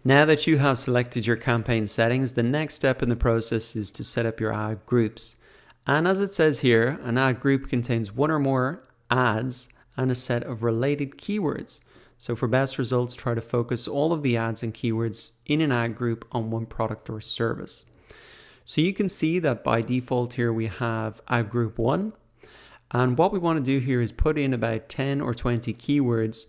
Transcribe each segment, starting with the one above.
Now that you have selected your campaign settings, the next step in the process is to set up your ad groups. And as it says here, an ad group contains one or more ads and a set of related keywords. So for best results, try to focus all of the ads and keywords in an ad group on one product or service. So you can see that by default here we have ad group 1. And what we want to do here is put in about 10 or 20 keywords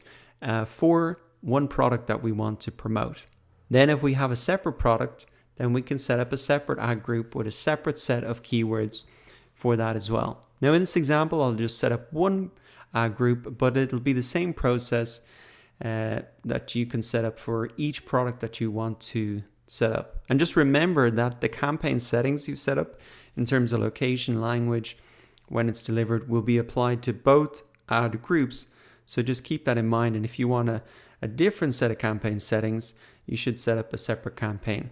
for one product that we want to promote. Then if we have a separate product, then we can set up a separate ad group with a separate set of keywords for that as well. Now in this example, I'll just set up one ad group, but it'll be the same process that you can set up for each product that you want to set up. And just remember that the campaign settings you've set up in terms of location, language, when it's delivered will be applied to both ad groups. So just keep that in mind. And if you want a different set of campaign settings, you should set up a separate campaign.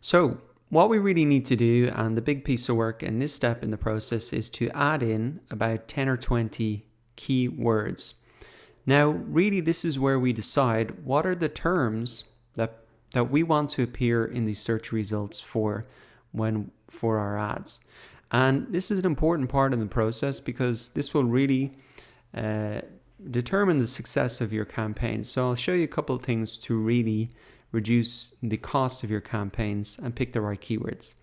So what we really need to do, and the big piece of work in this step in the process, is to add in about 10 or 20 keywords. Now, really, this is where we decide what are the terms that we want to appear in the search results for our ads. And this is an important part of the process because this will really determine the success of your campaign. So I'll show you a couple of things to really reduce the cost of your campaigns and pick the right keywords.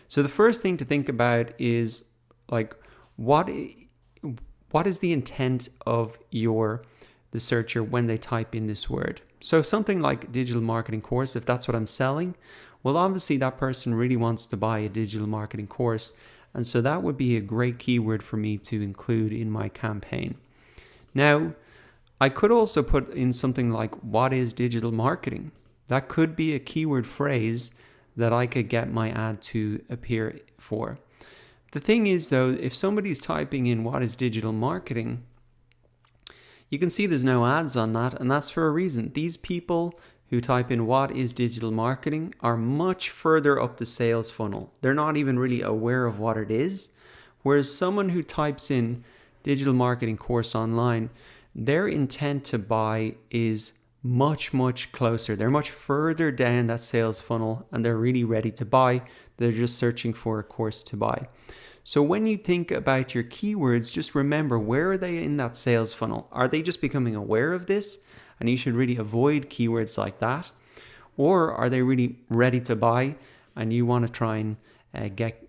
So the first thing to think about is like what is the intent of the searcher when they type in this word. So something like digital marketing course, if that's what I'm selling, well obviously that person really wants to buy a digital marketing course, and so that would be a great keyword for me to include in my campaign. Now, I could also put in something like, what is digital marketing? That could be a keyword phrase that I could get my ad to appear for. The thing is though, if somebody's typing in what is digital marketing, you can see there's no ads on that, and that's for a reason. These people who type in what is digital marketing are much further up the sales funnel. They're not even really aware of what it is. Whereas someone who types in digital marketing course online, their intent to buy is much, much closer. They're much further down that sales funnel and they're really ready to buy. They're just searching for a course to buy. So when you think about your keywords, just remember, where are they in that sales funnel? Are they just becoming aware of this? And you should really avoid keywords like that. Or are they really ready to buy and you want to try and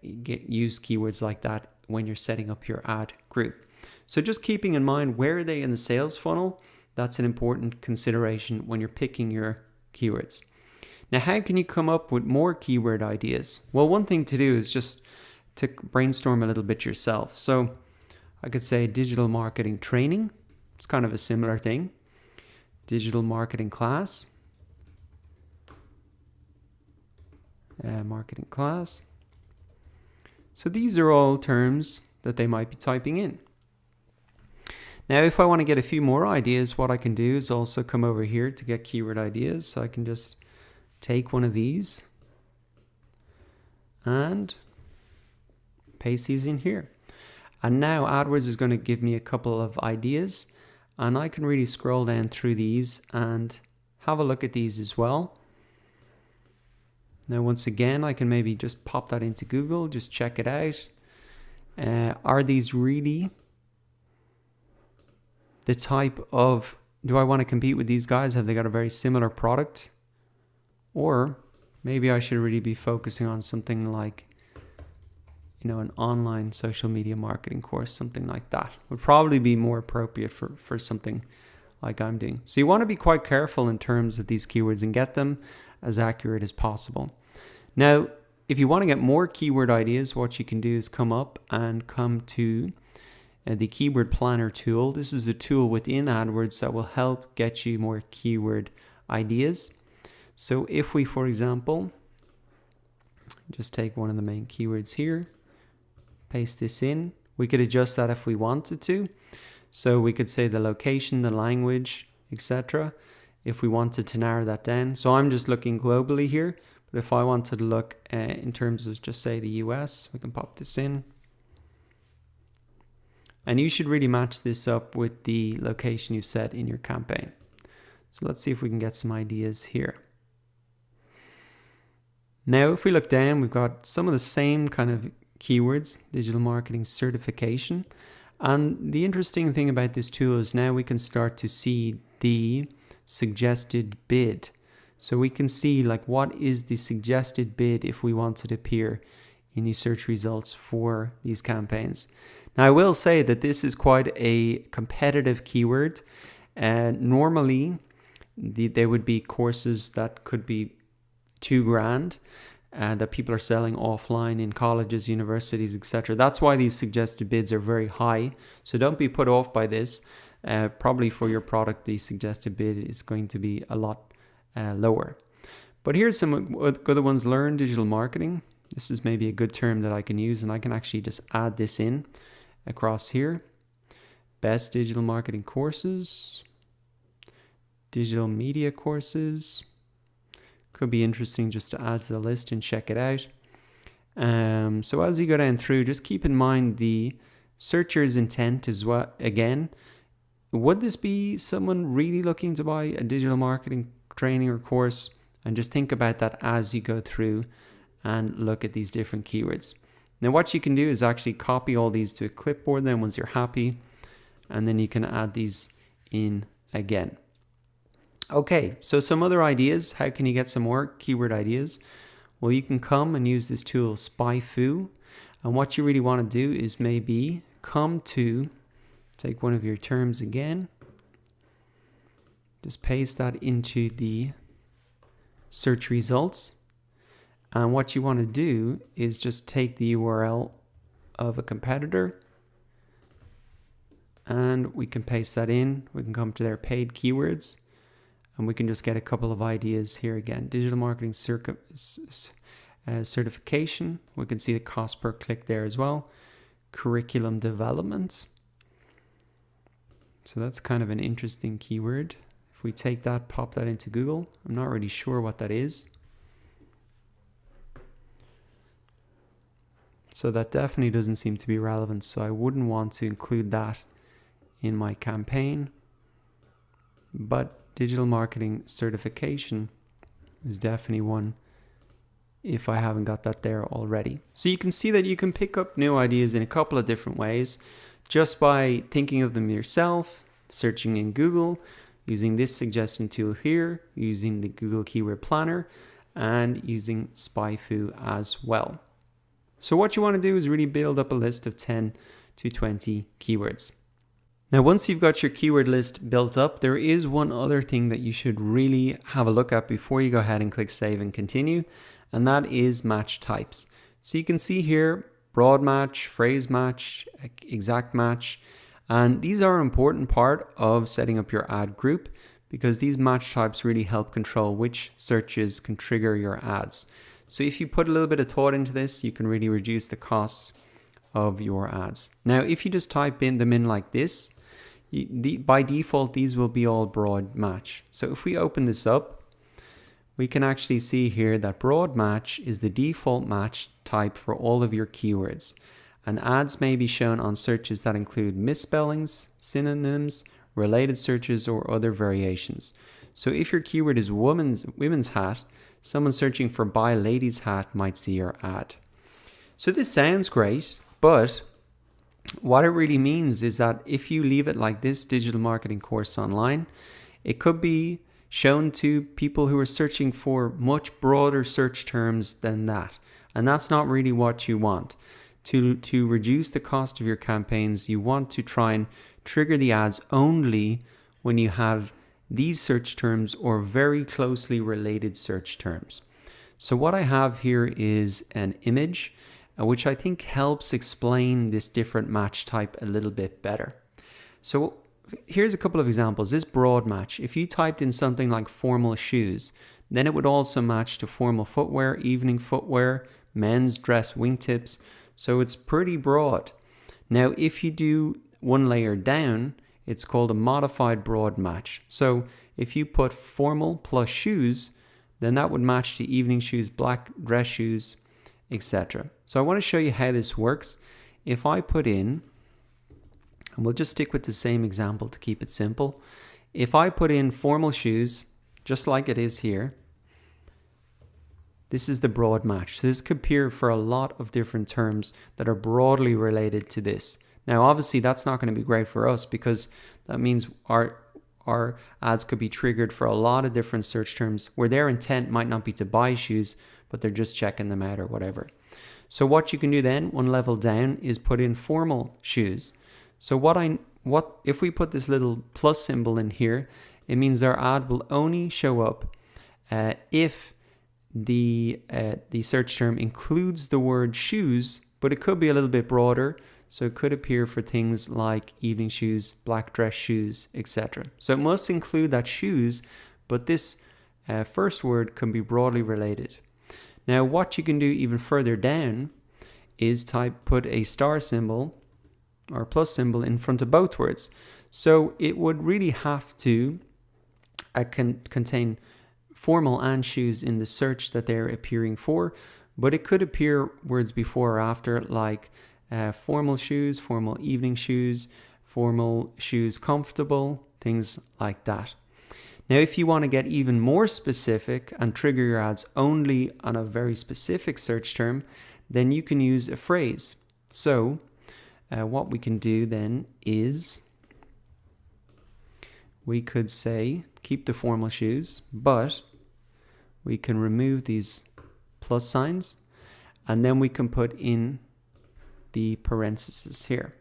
use keywords like that when you're setting up your ad group? So just keeping in mind, where are they in the sales funnel? That's an important consideration when you're picking your keywords. Now, how can you come up with more keyword ideas? Well, one thing to do is just to brainstorm a little bit yourself. So I could say digital marketing training. It's kind of a similar thing. Digital marketing class. Marketing class. So these are all terms that they might be typing in. Now, if I want to get a few more ideas, what I can do is also come over here to get keyword ideas. So I can just take one of these and paste these in here. And now AdWords is going to give me a couple of ideas, and I can really scroll down through these and have a look at these as well. Now, once again, I can maybe just pop that into Google, just check it out. Are these really the type of, do I want to compete with these guys? Have they got a very similar product? Or maybe I should really be focusing on something like, an online social media marketing course, something like that would probably be more appropriate for something like I'm doing. So you want to be quite careful in terms of these keywords and get them as accurate as possible. Now, if you want to get more keyword ideas, what you can do is come to the keyword planner tool. This is a tool within AdWords that will help get you more keyword ideas. So if we, for example, just take one of the main keywords here, paste this in, we could adjust that if we wanted to. So we could say the location, the language, etc. if we wanted to narrow that down. So I'm just looking globally here, but if I wanted to look in terms of just say the US, we can pop this in. And you should really match this up with the location you set in your campaign. So let's see if we can get some ideas here. Now, if we look down, we've got some of the same kind of keywords, digital marketing certification. And the interesting thing about this tool is now we can start to see the suggested bid. So we can see like what is the suggested bid if we want it to appear in the search results for these campaigns. Now, I will say that this is quite a competitive keyword. Normally, there would be courses that could be $2,000 that people are selling offline in colleges, universities, etc. That's why these suggested bids are very high. So don't be put off by this. Probably for your product, the suggested bid is going to be a lot lower. But here's some other ones. Learn digital marketing. This is maybe a good term that I can use, and I can actually just add this in across here. Best digital marketing courses, digital media courses. Could be interesting just to add to the list and check it out. So as you go down through, just keep in mind the searcher's intent as well. Again, would this be someone really looking to buy a digital marketing training or course? And just think about that as you go through and look at these different keywords. Now what you can do is actually copy all these to a clipboard then once you're happy, and then you can add these in again. Okay, so some other ideas. How can you get some more keyword ideas? Well, you can come and use this tool, SpyFu. And what you really want to do is maybe take one of your terms again. Just paste that into the search results. And what you want to do is just take the URL of a competitor. And we can paste that in. We can come to their paid keywords. And we can just get a couple of ideas here again. Digital marketing certification. We can see the cost per click there as well. Curriculum development. So that's kind of an interesting keyword. If we take that, pop that into Google, I'm not really sure what that is. So that definitely doesn't seem to be relevant. So I wouldn't want to include that in my campaign. But digital marketing certification is definitely one if I haven't got that there already. So you can see that you can pick up new ideas in a couple of different ways just by thinking of them yourself, searching in Google, using this suggestion tool here, using the Google Keyword Planner, and using SpyFu as well. So what you want to do is really build up a list of 10 to 20 keywords. Now, once you've got your keyword list built up, there is one other thing that you should really have a look at before you go ahead and click save and continue, and that is match types. So you can see here, broad match, phrase match, exact match, and these are an important part of setting up your ad group because these match types really help control which searches can trigger your ads. So if you put a little bit of thought into this, you can really reduce the costs of your ads. Now, if you just type them in like this, by default, these will be all broad match. So if we open this up, we can actually see here that broad match is the default match type for all of your keywords. And ads may be shown on searches that include misspellings, synonyms, related searches, or other variations. So if your keyword is women's hat, someone searching for buy ladies hat might see your ad. So this sounds great, but what it really means is that if you leave it like this digital marketing course online, it could be shown to people who are searching for much broader search terms than that. And that's not really what you want. To reduce the cost of your campaigns, you want to try and trigger the ads only when you have these search terms or very closely related search terms. So what I have here is an image which I think helps explain this different match type a little bit better. So here's a couple of examples. This broad match, if you typed in something like formal shoes, then it would also match to formal footwear, evening footwear, men's dress wingtips. So it's pretty broad. Now, if you do one layer down, it's called a modified broad match. So if you put formal plus shoes, then that would match to evening shoes, black dress shoes, etc. So I want to show you how this works. If I put in, and we'll just stick with the same example to keep it simple. if I put in formal shoes, just like it is here, this is the broad match. This could appear for a lot of different terms that are broadly related to this. Now, obviously, that's not going to be great for us because that means our ads could be triggered for a lot of different search terms where their intent might not be to buy shoes, but they're just checking them out or whatever. So what you can do then, one level down, is put in formal shoes. So what if we put this little plus symbol in here, it means our ad will only show up if the search term includes the word shoes, but it could be a little bit broader. So it could appear for things like evening shoes, black dress shoes, etc. So it must include that shoes, but this first word can be broadly related. Now what you can do even further down is put a star symbol or plus symbol in front of both words. So it would really have to contain formal and shoes in the search that they're appearing for, but it could appear words before or after like formal shoes, formal evening shoes, formal shoes comfortable, things like that. Now, if you want to get even more specific and trigger your ads only on a very specific search term, then you can use a phrase. So what we can do then is we could say keep the formal shoes, but we can remove these plus signs and then we can put in the parentheses here.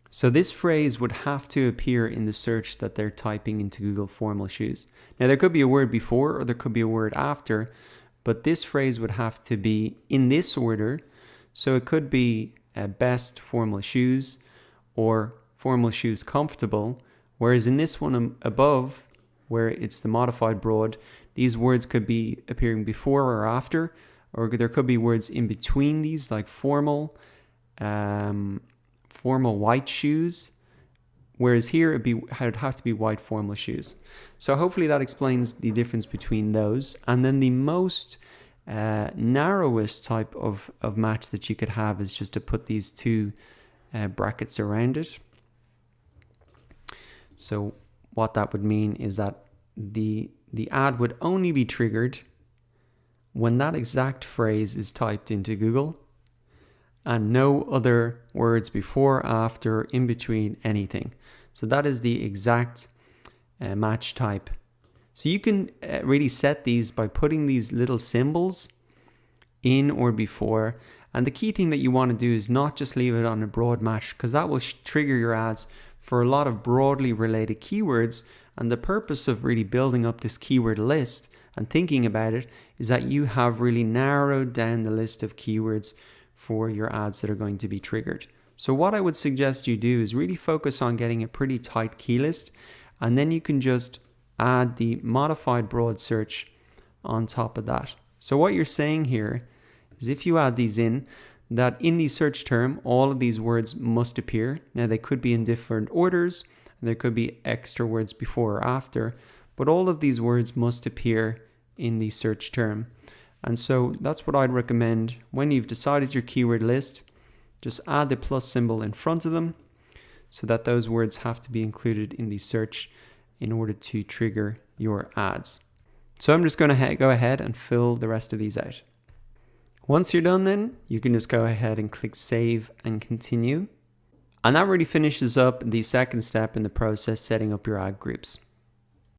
So this phrase would have to appear in the search that they're typing into Google formal shoes. Now there could be a word before or there could be a word after, but this phrase would have to be in this order. So it could be best formal shoes or formal shoes comfortable, whereas in this one above, where it's the modified broad, these words could be appearing before or after, or there could be words in between these like formal, formal white shoes, whereas here it'd have to be white formal shoes. So hopefully that explains the difference between those. And then the most narrowest type of match that you could have is just to put these two brackets around it. So what that would mean is that the ad would only be triggered when that exact phrase is typed into Google and no other words before, after, in between, anything. So that is the exact match type. So you can really set these by putting these little symbols in or before. And the key thing that you want to do is not just leave it on a broad match, because that will trigger your ads for a lot of broadly related keywords. And the purpose of really building up this keyword list and thinking about it is that you have really narrowed down the list of keywords for your ads that are going to be triggered. So what I would suggest you do is really focus on getting a pretty tight key list, and then you can just add the modified broad search on top of that. So what you're saying here is if you add these in, that in the search term, all of these words must appear. Now they could be in different orders, and there could be extra words before or after, but all of these words must appear in the search term. And so that's what I'd recommend. When you've decided your keyword list, just add the plus symbol in front of them so that those words have to be included in the search in order to trigger your ads. So I'm just going to go ahead and fill the rest of these out. Once you're done, then you can just go ahead and click save and continue. And that really finishes up the second step in the process, setting up your ad groups.